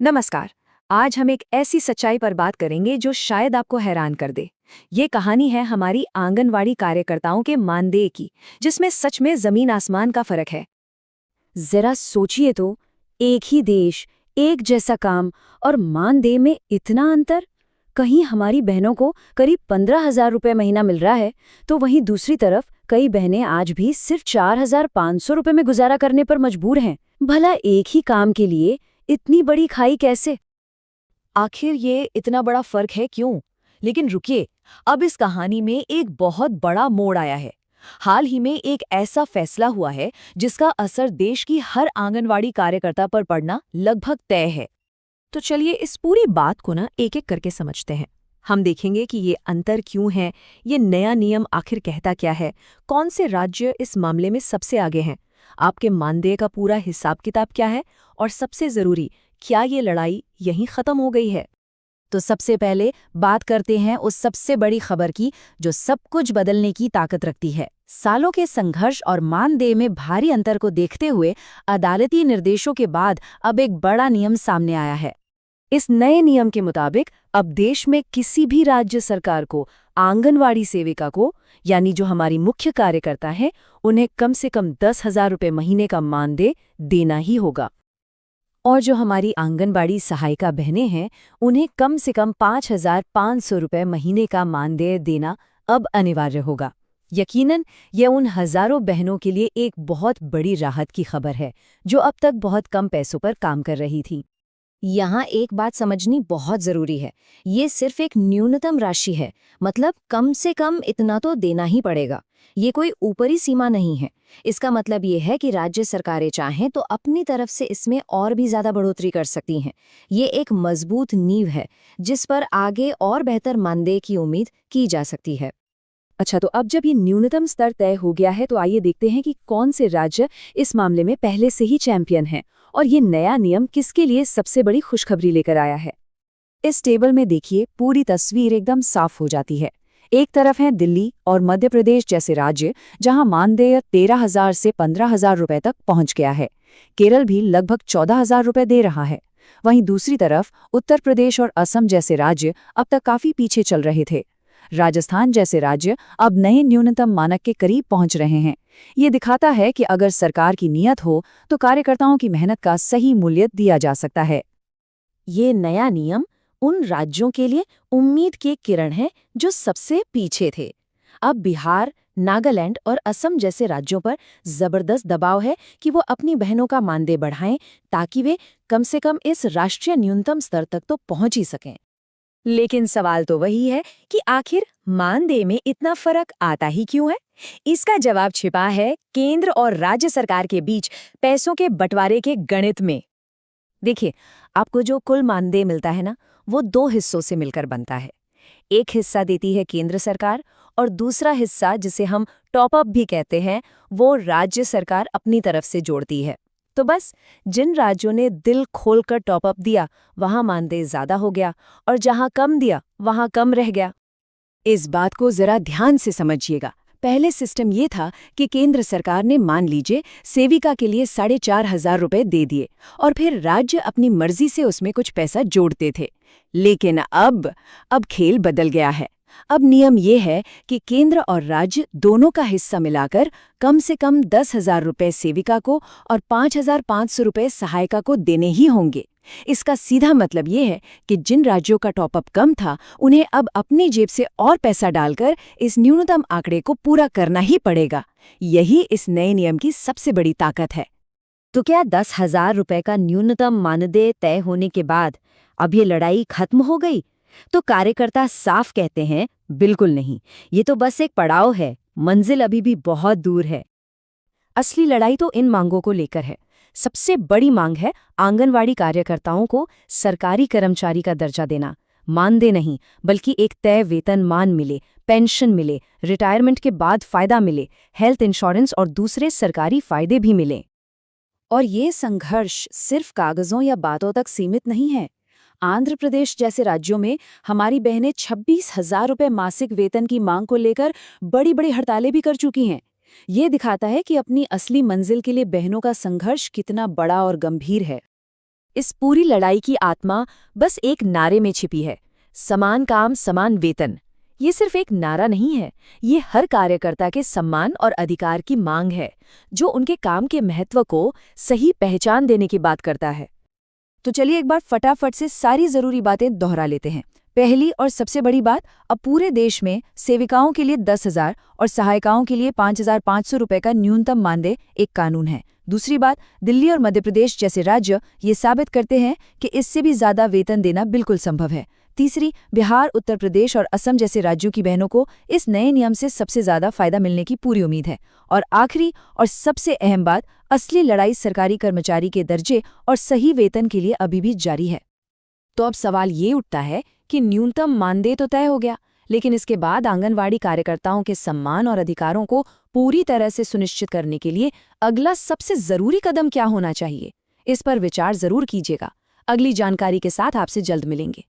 नमस्कार। आज हम एक ऐसी सच्चाई पर बात करेंगे जो शायद आपको हैरान कर दे। ये कहानी है हमारी आंगनवाड़ी कार्यकर्ताओं के मानदेय की, जिसमें सच में जमीन आसमान का फर्क है। जरा सोचिए तो, एक ही देश, एक जैसा काम और मानदेय में इतना अंतर। कहीं हमारी बहनों को करीब 15,000 रुपये महीना मिल रहा है, तो वहीं दूसरी तरफ कई बहनें आज भी सिर्फ 4,500 रुपये में गुजारा करने पर मजबूर हैं। भला एक ही काम के लिए इतनी बड़ी खाई कैसे? आखिर ये इतना बड़ा फर्क है क्यों? लेकिन रुकिए, अब इस कहानी में एक बहुत बड़ा मोड़ आया है। हाल ही में एक ऐसा फैसला हुआ है जिसका असर देश की हर आंगनवाड़ी कार्यकर्ता पर पड़ना लगभग तय है। तो चलिए इस पूरी बात को ना एक एक करके समझते हैं। हम देखेंगे कि ये अंतर क्यों है, ये नया नियम आखिर कहता क्या है, कौन से राज्य इस मामले में सबसे आगे हैं, आपके मानदेय का पूरा हिसाब किताब क्या है, और सबसे जरूरी, क्या ये लड़ाई यहीं खत्म हो गई है। तो सबसे पहले बात करते हैं उस सबसे बड़ी खबर की जो सब कुछ बदलने की ताकत रखती है। सालों के संघर्ष और मानदेय में भारी अंतर को देखते हुए अदालती निर्देशों के बाद अब एक बड़ा नियम सामने आया है। इस नए नियम के मुताबिक अब देश में किसी भी राज्य सरकार को आंगनवाड़ी सेविका को, यानी जो हमारी मुख्य कार्यकर्ता है, उन्हें कम से कम 10,000 रुपये महीने का मानदेय देना ही होगा। और जो हमारी आंगनबाड़ी सहायिका बहनें हैं, उन्हें कम से कम 5,500 रुपये महीने का मानदेय देना अब अनिवार्य होगा। यकीनन ये उन हजारों बहनों के लिए एक बहुत बड़ी राहत की खबर है जो अब तक बहुत कम पैसों पर काम कर रही थी। यहाँ एक बात समझनी बहुत जरूरी है, ये सिर्फ एक न्यूनतम राशि है, मतलब कम से कम इतना तो देना ही पड़ेगा। ये कोई ऊपरी सीमा नहीं है। इसका मतलब ये है कि राज्य सरकारें चाहें तो अपनी तरफ से इसमें और भी ज्यादा बढ़ोतरी कर सकती हैं। ये एक मजबूत नींव है जिस पर आगे और बेहतर मानदेय की उम्मीद की जा सकती है। अच्छा, तो अब जब ये न्यूनतम स्तर तय हो गया है, तो आइए देखते हैं कि कौन से राज्य इस मामले में पहले से ही चैंपियन हैं और ये नया नियम किसके लिए सबसे बड़ी खुशखबरी लेकर आया है। इस टेबल में देखिए, पूरी तस्वीर एकदम साफ हो जाती है। एक तरफ है दिल्ली और मध्य प्रदेश जैसे राज्य जहां मानदेय 13,000 से 15,000 रुपए तक पहुंच गया है। केरल भी लगभग 14,000 रुपए दे रहा है। वहीं दूसरी तरफ उत्तर प्रदेश और असम जैसे राज्य अब तक काफी पीछे चल रहे थे। राजस्थान जैसे राज्य अब नए न्यूनतम मानक के करीब पहुंच रहे हैं। ये दिखाता है कि अगर सरकार की नीयत हो तो कार्यकर्ताओं की मेहनत का सही मूल्य दिया जा सकता है। ये नया नियम उन राज्यों के लिए उम्मीद की किरण है जो सबसे पीछे थे। अब बिहार, नागालैंड और असम जैसे राज्यों पर जबरदस्त दबाव है कि वो अपनी बहनों का मानदेय बढ़ाएं ताकि वे कम से कम इस राष्ट्रीय न्यूनतम स्तर तक तो पहुंच ही सकें। लेकिन सवाल तो वही है कि आखिर मानदेय में इतना फर्क आता ही क्यों है? इसका जवाब छिपा है केंद्र और राज्य सरकार के बीच पैसों के बंटवारे के गणित में। देखिए, आपको जो कुल मानदेय मिलता है ना, वो दो हिस्सों से मिलकर बनता है। एक हिस्सा देती है केंद्र सरकार और दूसरा हिस्सा, जिसे हम टॉप अप भी कहते हैं, वो राज्य सरकार अपनी तरफ से जोड़ती है। तो बस जिन राज्यों ने दिल खोलकर टॉप अप दिया वहां मानदेय ज्यादा हो गया और जहां कम दिया वहां कम रह गया। इस बात को जरा ध्यान से समझिएगा। पहले सिस्टम ये था कि केंद्र सरकार ने, मान लीजिए, सेविका के लिए 4,500 रुपए दे दिए और फिर राज्य अपनी मर्जी से उसमें कुछ पैसा जोड़ते थे। लेकिन अब खेल बदल गया है। अब नियम ये है कि केंद्र और राज्य दोनों का हिस्सा मिलाकर कम से कम 10,000 रुपए सेविका को और 5,500 रुपए सहायिका को देने ही होंगे। इसका सीधा मतलब ये है कि जिन राज्यों का टॉपअप कम था, उन्हें अब अपनी जेब से और पैसा डालकर इस न्यूनतम आंकड़े को पूरा करना ही पड़ेगा। यही इस नए नियम की सबसे बड़ी ताकत है। तो क्या 10,000 रुपए का न्यूनतम मानदेय तय होने के बाद अब ये लड़ाई खत्म हो गई? तो कार्यकर्ता साफ कहते हैं, बिल्कुल नहीं। ये तो बस एक पड़ाव है, मंजिल अभी भी बहुत दूर है। असली लड़ाई तो इन मांगों को लेकर है। सबसे बड़ी मांग है आंगनवाड़ी कार्यकर्ताओं को सरकारी कर्मचारी का दर्जा देना। मानदेय नहीं, बल्कि एक तय वेतन मान मिले, पेंशन मिले, रिटायरमेंट के बाद फायदा मिले, हेल्थ इंश्योरेंस और दूसरे सरकारी फायदे भी मिले। और ये संघर्ष सिर्फ कागजों या बातों तक सीमित नहीं है। आंध्र प्रदेश जैसे राज्यों में हमारी बहनें 26,000 रुपये मासिक वेतन की मांग को लेकर बड़ी बड़ी हड़तालें भी कर चुकी हैं। ये दिखाता है कि अपनी असली मंजिल के लिए बहनों का संघर्ष कितना बड़ा और गंभीर है। इस पूरी लड़ाई की आत्मा बस एक नारे में छिपी है, समान काम समान वेतन। ये सिर्फ एक नारा नहीं है, ये हर कार्यकर्ता के सम्मान और अधिकार की मांग है, जो उनके काम के महत्व को सही पहचान देने की बात करता है। तो चलिए एक बार फटाफट से सारी जरूरी बातें दोहरा लेते हैं। पहली और सबसे बड़ी बात, अब पूरे देश में सेविकाओं के लिए 10,000 और सहायिकाओं के लिए 5,500 रुपए का न्यूनतम मानदेय एक कानून है। दूसरी बात, दिल्ली और मध्य प्रदेश जैसे राज्य ये साबित करते हैं कि इससे भी ज्यादा वेतन देना बिल्कुल संभव है। तीसरी, बिहार, उत्तर प्रदेश और असम जैसे राज्यों की बहनों को इस नए नियम से सबसे ज्यादा फायदा मिलने की पूरी उम्मीद है। और आखिरी और सबसे अहम बात, असली लड़ाई सरकारी कर्मचारी के दर्जे और सही वेतन के लिए अभी भी जारी है। तो अब सवाल ये उठता है कि न्यूनतम मानदेय तो तय हो गया, लेकिन इसके बाद आंगनवाड़ी कार्यकर्ताओं के सम्मान और अधिकारों को पूरी तरह से सुनिश्चित करने के लिए अगला सबसे जरूरी कदम क्या होना चाहिए? इस पर विचार जरूर कीजिएगा। अगली जानकारी के साथ आपसे जल्द मिलेंगे।